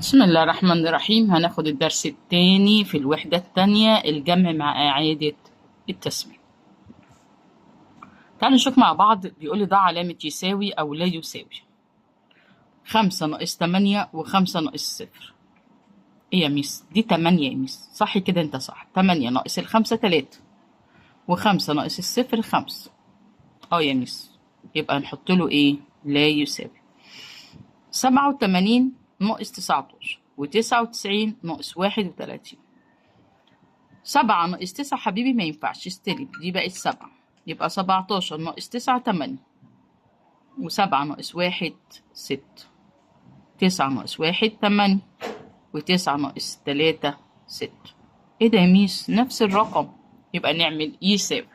بسم الله الرحمن الرحيم. هناخد الدرس الثاني في الوحدة الثانية، الجمع مع إعادة التسمية. تعالوا نشوف مع بعض. بيقول لي ضع علامة يساوي أو لا يساوي. 5 ناقص 8 و5 ناقص 0. إيه يا ميس؟ دي 8 يا ميس. صح كده، أنت صح. 8 ناقص الخمسة 3 و5 ناقص الصفر 5. يا ميس، يبقى نحط له إيه؟ لا يساوي. 87 ناقص 19 و99 ناقص 31. 7 ناقص 9 حبيبي ما ينفعش، استلم. دي بقت 7، يبقى 17 ناقص 9 8 و7 ناقص 1 6. 9 ناقص 1 8 و9 ناقص 3 6. ايه ده يا ميس؟ نفس الرقم، يبقى نعمل يساوي.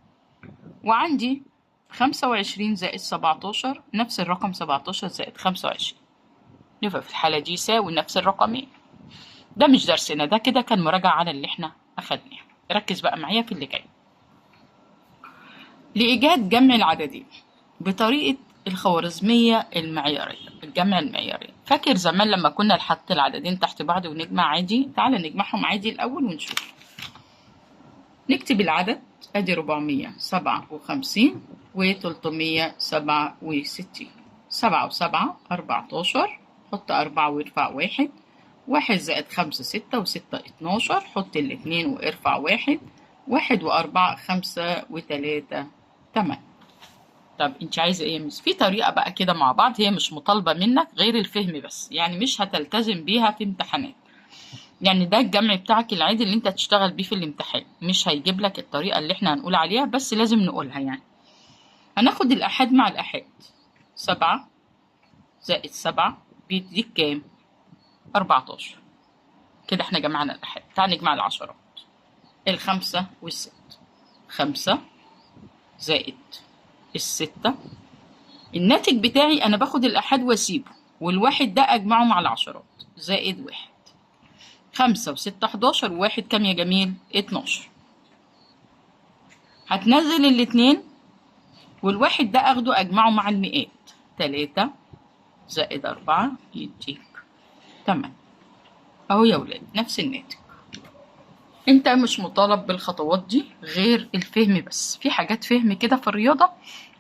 وعندي 25 زائد 17 نفس الرقم، 17 زائد 25، يبقى في الحالة دي يساوي نفس الرقمين. ده مش درسنا، ده كده كان مراجعة على اللي احنا أخدناه. ركز بقى معايا في اللي جاي. لإيجاد جمع العددين بطريقة الخوارزمية المعيارية، الجمع المعياري. فاكر زمان لما كنا نحط العددين تحت بعض ونجمع عادي؟ تعالى نجمعهم عادي الأول ونشوف. نكتب العدد، أدي 457 و367. 7 و7 14، حط 4 وارفع 1. 1 زائد 5 6 و6 12، حط الاتنين وارفع 1. 1 و4 5 و3 8. طب انت عايزه ايه يا مس؟ في طريقه بقى كده مع بعض، هي مش مطالبه منك غير الفهم بس، يعني مش هتلتزم بيها في امتحانات. يعني ده الجمع بتاعك العادي اللي انت هتشتغل بيه في الامتحان، مش هيجيب لك الطريقه اللي احنا هنقول عليها، بس لازم نقولها يعني. هناخد الآحاد مع الآحاد. 7 زائد 7 بيديك كام؟ 14. كده احنا جمعنا الآحاد. تعال نجمع العشرات. 5 وال6. 5 زائد 6. الناتج بتاعي أنا باخد الآحاد وأسيبه، والواحد ده أجمعه مع العشرات. زائد 1. 5 و6 11 وواحد كام يا جميل؟ 12. هتنزل الاتنين والواحد ده أخده أجمعه مع المئات. 3 زائد 4 يديك 8. أهو يا ولاد نفس الناتج. انت مش مطالب بالخطوات دي غير الفهم بس. في حاجات فهم كده في الرياضة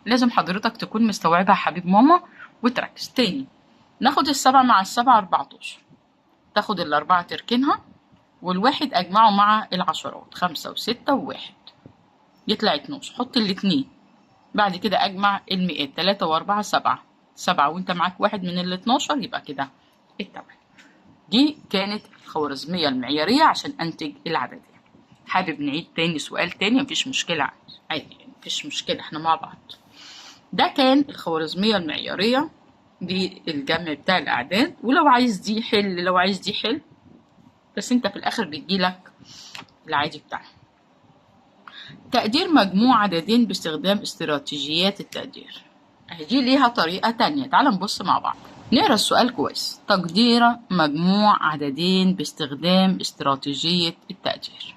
لازم حضرتك تكون مستوعبها حبيب ماما وتركز. تاني، ناخد 7 مع 7 14، تاخد ال4 تركنها والواحد اجمعه مع العشرات. 5 و6 وواحد يطلع 12، حط الاتنين. بعد كده اجمع المئات. 3 و4 7. 7 وانت معاك واحد من ال12، يبقى كده التمن. دي كانت الخوارزمية المعيارية عشان أنتج العددين. حابب نعيد تاني سؤال تاني؟ مفيش مشكلة، عادي يعني، مفيش مشكلة، احنا مع بعض. ده كان الخوارزمية المعيارية للجمع بتاع الأعداد. ولو عايز دي حل، لو عايز دي حل، بس انت في الآخر بيجيلك العادي بتاعها. تقدير مجموع عددين باستخدام استراتيجيات التقدير. دي ليها طريقة تانية. تعال نبص مع بعض، نقرا السؤال كويس. تقدير مجموع عددين باستخدام استراتيجية التقدير.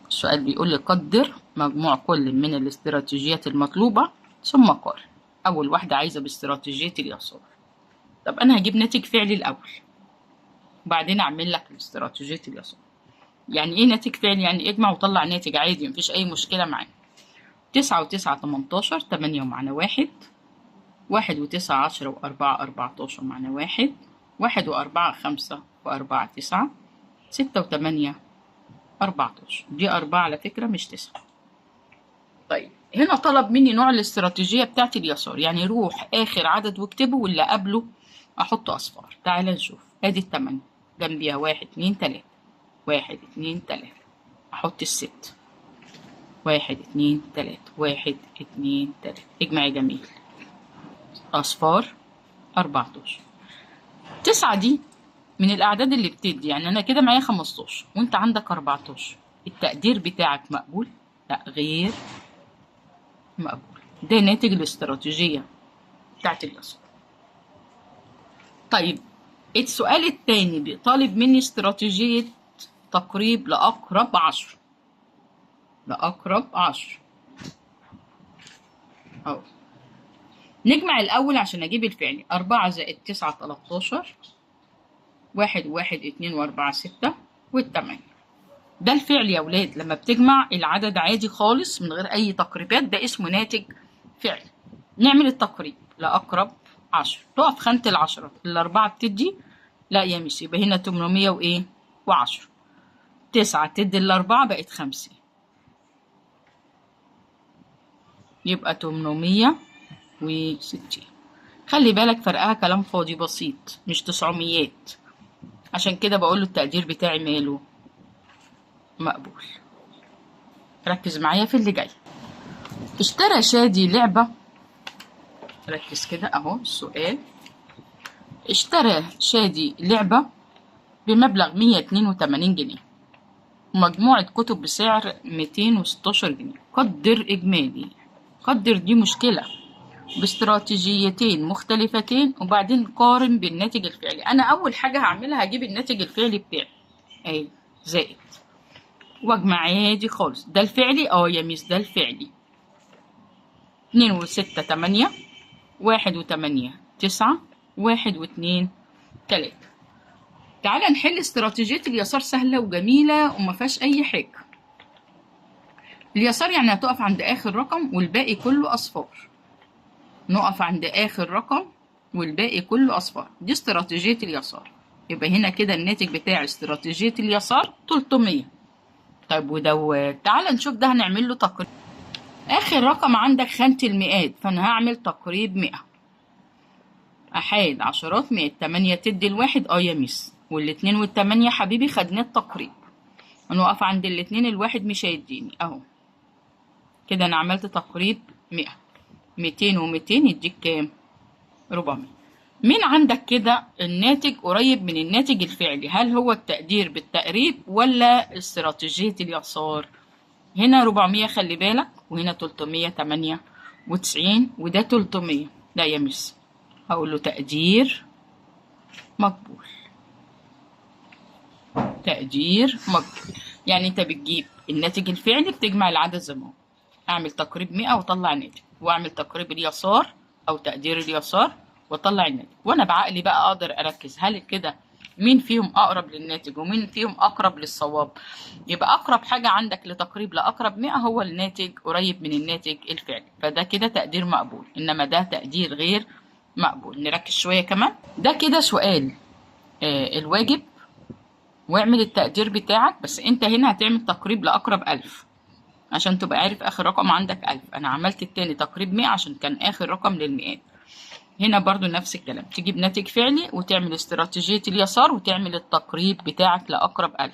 السؤال بيقول لي قدر مجموع كل من الاستراتيجيات المطلوبة ثم قارن. أول واحدة عايزة باستراتيجية اليسار. طب أنا هجيب ناتج فعلي الأول وبعدين أعمل لك استراتيجية اليسار. يعني إيه ناتج فعلي؟ يعني اجمع وطلع ناتج عادي، مفيش أي مشكلة معايا. 9 و9 18، 8 ومعنا 1. 1 و9 10 و4 14 معنا 1. 1 و4 5 و4 9. 6 و8 14. دي 4 على فكرة مش 9. طيب هنا طلب مني نوع الاستراتيجية بتاعت اليسار، يعني روح آخر عدد واكتبه واللي قبله أحط أصفار. تعال نشوف. أدي ال8 جنبيها 1 2 3. 1 2 3. أحط ال6. 1 2 3. 1 2 3. اجمع يا جميل. أصفار 14. 9 دي من الأعداد اللي بتدي، يعني أنا كده معايا 15 وأنت عندك 14. التقدير بتاعك مقبول؟ لا، غير مقبول. ده ناتج الاستراتيجية بتاعت اليسار. طيب السؤال التاني بيطالب مني استراتيجية تقريب لأقرب 10. لأقرب 10 أهو. نجمع الأول عشان أجيب الفعلي. 4 زائد 9 13. 1 و1 2 و4 6 وال8. ده الفعل يا ولاد لما بتجمع العدد عادي خالص من غير أي تقريبات، ده اسمه ناتج فعلي. نعمل التقريب لأقرب 10. تقف خانة العشرة. الأربعة بتدي، لا يا ميس، يبقى هنا 800 وإيه و10. 9 تدي الأربعة بقت 50، يبقى 860. خلي بالك فرقها كلام فاضي بسيط مش 900، عشان كده بقوله التقدير بتاعي ماله مقبول. ركز معايا في اللي جاي. اشترى شادي لعبة، ركز كده اهو السؤال. اشترى شادي لعبة بمبلغ 182 جنيه ومجموعة كتب بسعر 216 جنيه. قدر إجمالي. قدر دي مشكلة باستراتيجيتين مختلفتين وبعدين قارن بالناتج الفعلي. أنا أول حاجة هعملها هجيب الناتج الفعلي بتاعي أهي زائد واجمع عادي خالص. ده الفعلي يا ميس ده الفعلي. 2 و6 8، 1 و8 9، 1 و2 3. تعالى نحل استراتيجية اليسار، سهلة وجميلة وما فيهاش أي حاجة. اليسار يعني هتقف عند آخر رقم والباقي كله أصفار. نقف عند آخر رقم والباقي كله أصفار، دي استراتيجية اليسار. يبقى هنا كده الناتج بتاع استراتيجية اليسار 300. طيب ودوت تعالى نشوف ده هنعمل له تقريب. آخر رقم عندك خانة المئات، فأنا هعمل تقريب 100. أحاد عشرات مئات. 8 تدي الواحد يا ميس، والاتنين والتمانية حبيبي خدناه التقريب. هنقف عند الاتنين، الواحد مش هيديني اهو كده. انا عملت تقريب 100. 200 و200 يديك كام؟ 400. مين عندك كده الناتج قريب من الناتج الفعلي؟ هل هو التقدير بالتقريب ولا استراتيجية اليسار؟ هنا 400 خلي بالك، وهنا 398 وده 300. لا يا ميس، هقول له تقدير مقبول. تقدير مقبول يعني انت بتجيب الناتج الفعلي بتجمع العدد زي ما هو. اعمل تقريب 100 واطلع ناتج، واعمل تقريب اليسار او تقدير اليسار واطلع الناتج. وانا بعقلي بقى اقدر اركز هل كده مين فيهم اقرب للناتج ومين فيهم اقرب للصواب. يبقى اقرب حاجه عندك لتقريب لاقرب 100 هو الناتج قريب من الناتج الفعلي، فده كده تقدير مقبول. انما ده تقدير غير مقبول. نركز شويه كمان. ده كده سؤال الواجب، واعمل التقدير بتاعك. بس انت هنا هتعمل تقريب لأقرب 1000 عشان تبقى عارف آخر رقم عندك 1000. أنا عملت التاني تقريب 100 عشان كان آخر رقم للمئات. هنا برضو نفس الكلام، تجيب ناتج فعلي وتعمل استراتيجية اليسار وتعمل التقريب بتاعك لأقرب 1000.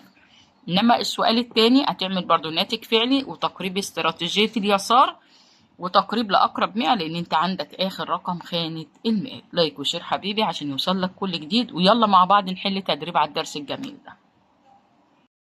إنما السؤال التاني هتعمل برضو ناتج فعلي وتقريب استراتيجية اليسار وتقريب لأقرب 100 لأن أنت عندك آخر رقم خانة المئات. لايك وشير حبيبي عشان يوصل لك كل جديد، ويلا مع بعض نحل تدريب على الدرس الجميل ده.